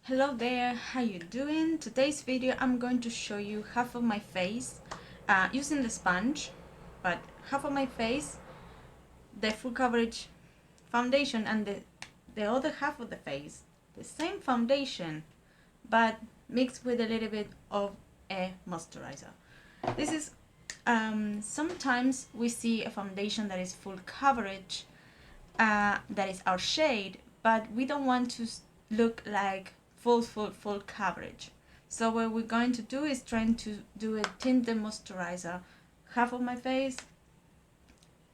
Hello there, how you doing? Today's video I'm going to show you half of my face using the sponge, but half of my face, the full coverage foundation, and the other half of the face, the same foundation, but mixed with a little bit of a moisturizer. This is sometimes we see a foundation that is full coverage, that is our shade, but we don't want to look like full coverage. So what we're going to do is trying to do a tinted moisturizer, half of my face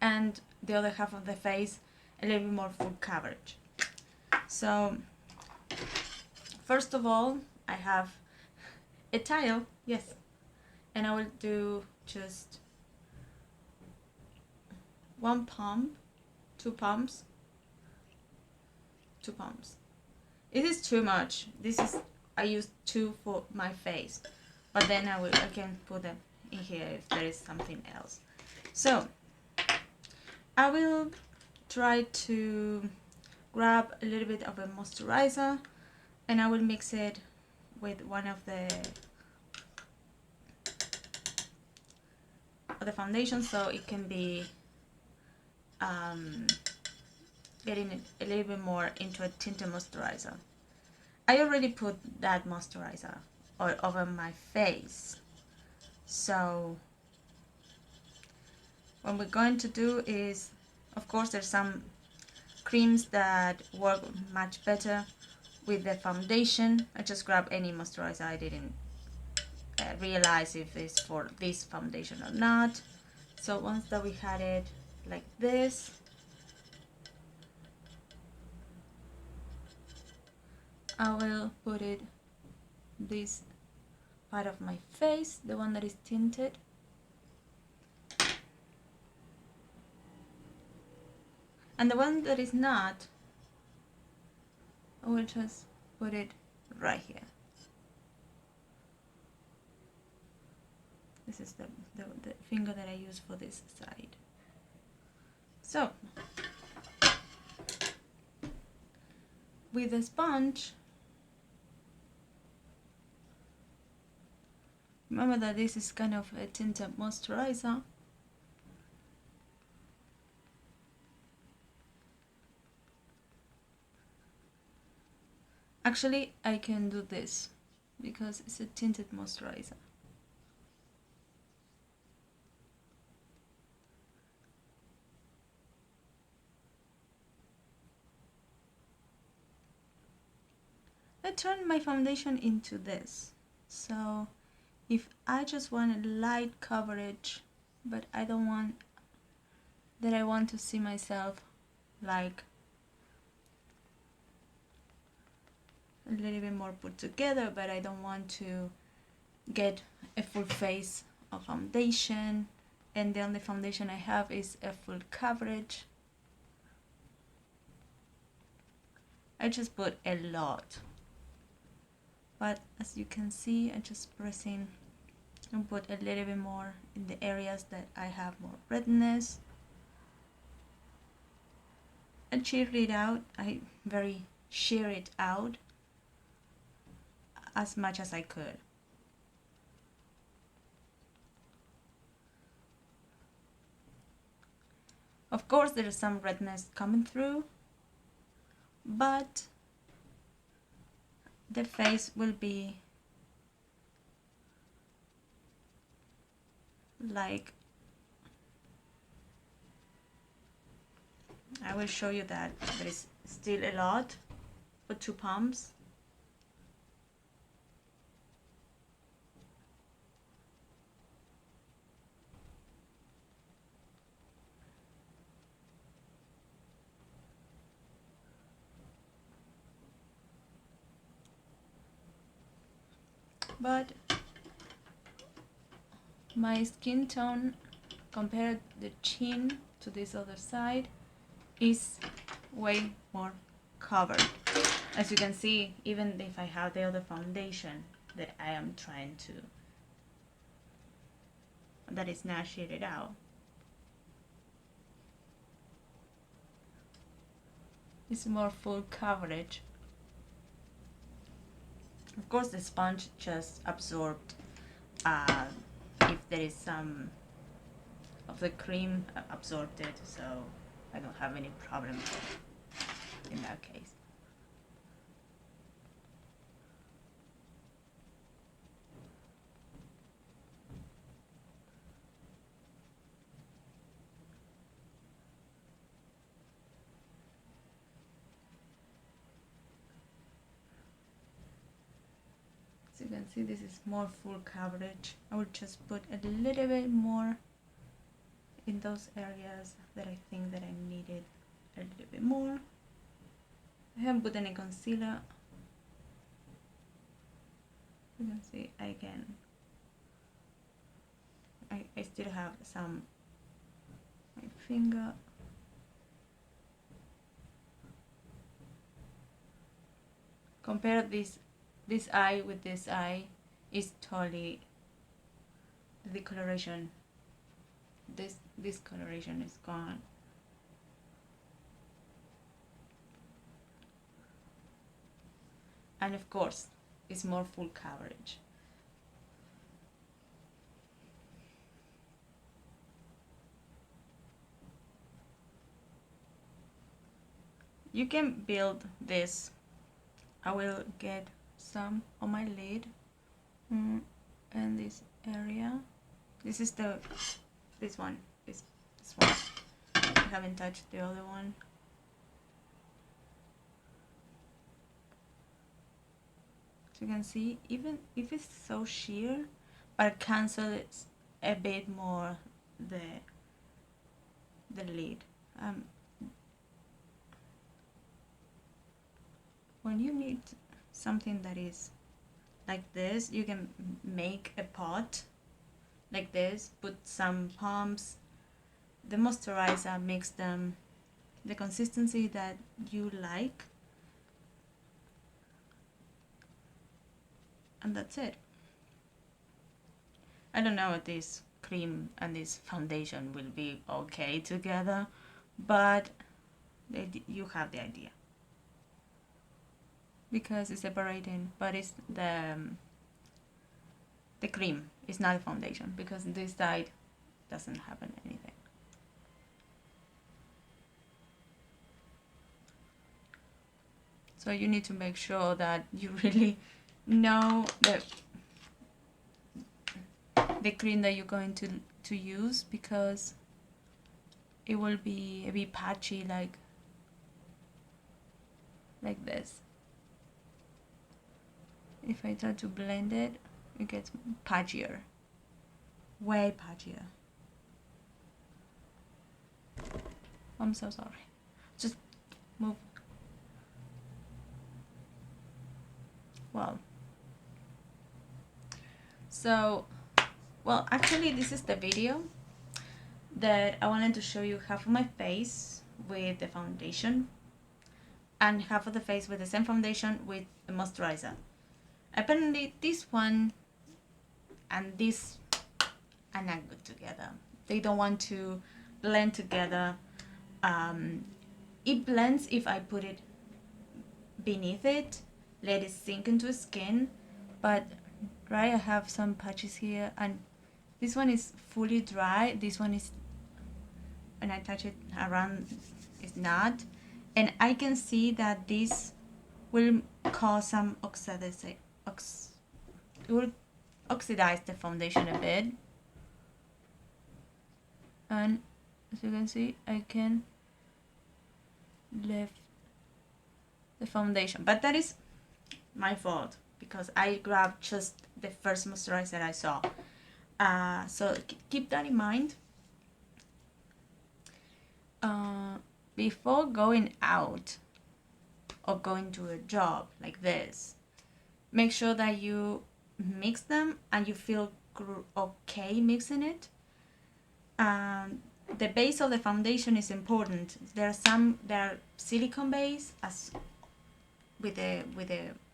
and the other half of the face a little bit more full coverage. So first of all, I have a tile, yes, and I will do just one pump, two pumps. It is too much. I use two for my face, but then I can put them in here if there is something else. So I will try to grab a little bit of a moisturizer and I will mix it with one of the foundation, so it can be getting it a little bit more into a tinted moisturizer. I already put that moisturizer over my face, so what we're going to do is, of course there's some creams that work much better with the foundation. I just grabbed any moisturizer. I didn't realize if it's for this foundation or not. So once that we had it like this, I will put it this part of my face, the one that is tinted. And the one that is not, I will just put it right here. This is the finger that I use for this side. So with the sponge, remember that this is kind of a tinted moisturizer. Actually, I can do this because it's a tinted moisturizer. I turn my foundation into this. So if I just want a light coverage, but I don't want that, I want to see myself like a little bit more put together, but I don't want to get a full face of foundation, and the only foundation I have is a full coverage. I just put a lot, but as you can see, I just pressing and put a little bit more in the areas that I have more redness. I shear it out. I very shear it out as much as I could. Of course, there is some redness coming through, but the face will be like, I will show you that there is still a lot for two pumps. But my skin tone compared the chin to this other side is way more covered. As you can see, even if I have the other foundation that I am trying to, that is not shaded out, it's more full coverage. Of course, the sponge just absorbed if there is some of the cream absorbed it, so I don't have any problem in that case. As you can see, this is more full coverage. I will just put a little bit more in those areas that I think that I needed a little bit more. I haven't put any concealer. You can see I still have some my finger. Compare this eye with this eye, is totally the coloration. This coloration is gone. And of course, it's more full coverage. You can build this. I will get some on my lid and this area. This is this one. I haven't touched the other one. So you can see, even if it's so sheer, but cancel it a bit more the lid. When you need something that is like this, you can make a pot like this, put some pumps, the moisturizer, mix them the consistency that you like, and that's it. I don't know if this cream and this foundation will be okay together, but you have the idea. Because it's separating, but it's the cream, it's not a foundation, because this side doesn't happen anything. So you need to make sure that you really know the cream that you're going to use, because it will be a bit patchy, like this. If I try to blend it, it gets patchier, way patchier. I'm so sorry. Just move. Well, actually this is the video that I wanted to show you half of my face with the foundation and half of the face with the same foundation with the moisturizer. Apparently this one and this are not good together. They don't want to blend together. It blends if I put it beneath it, let it sink into skin, but right, I have some patches here, and this one is fully dry. This one is, when I touch it around, it's not, and I can see that this will cause some oxidation. It will oxidize the foundation a bit, and as you can see, I can lift the foundation, but that is my fault because I grabbed just the first moisturizer I saw. So keep that in mind. Before going out or going to a job like this, make sure that you mix them and you feel okay mixing it. The base of the foundation is important. There are silicone base as with the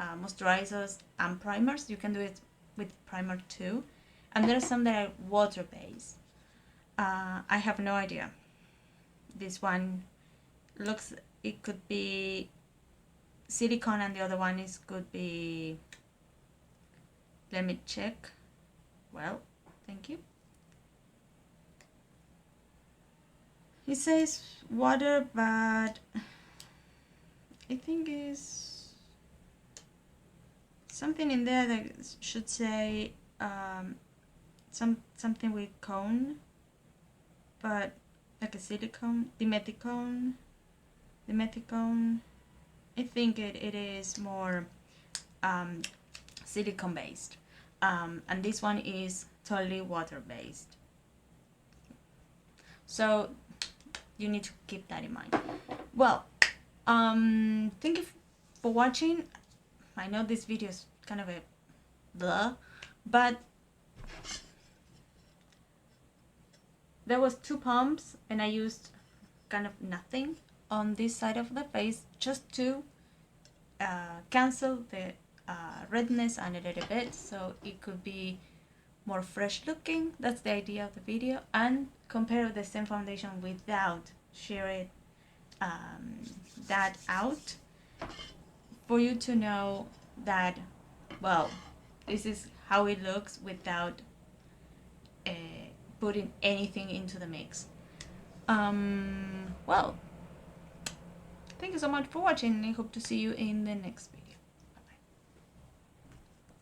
moisturizers and primers. You can do it with primer too, and there are some that are water based. I have no idea. This one looks, it could be silicone, and the other one could be Let me check. Well, thank you. It says water, but I think it's something in there that should say something with cone, but like a silicone, dimethicone. I think it is more silicone based, and this one is totally water based. So you need to keep that in mind. Well, thank you for watching. I know this video is kind of a blah, but there was 2 pumps and I used kind of nothing on this side of the face just to cancel the redness and a little bit, so it could be more fresh looking. That's the idea of the video, and compare the same foundation without sharing that out, for you to know that, well, this is how it looks without putting anything into the mix. Well, thank you so much for watching. I hope to see you in the next video.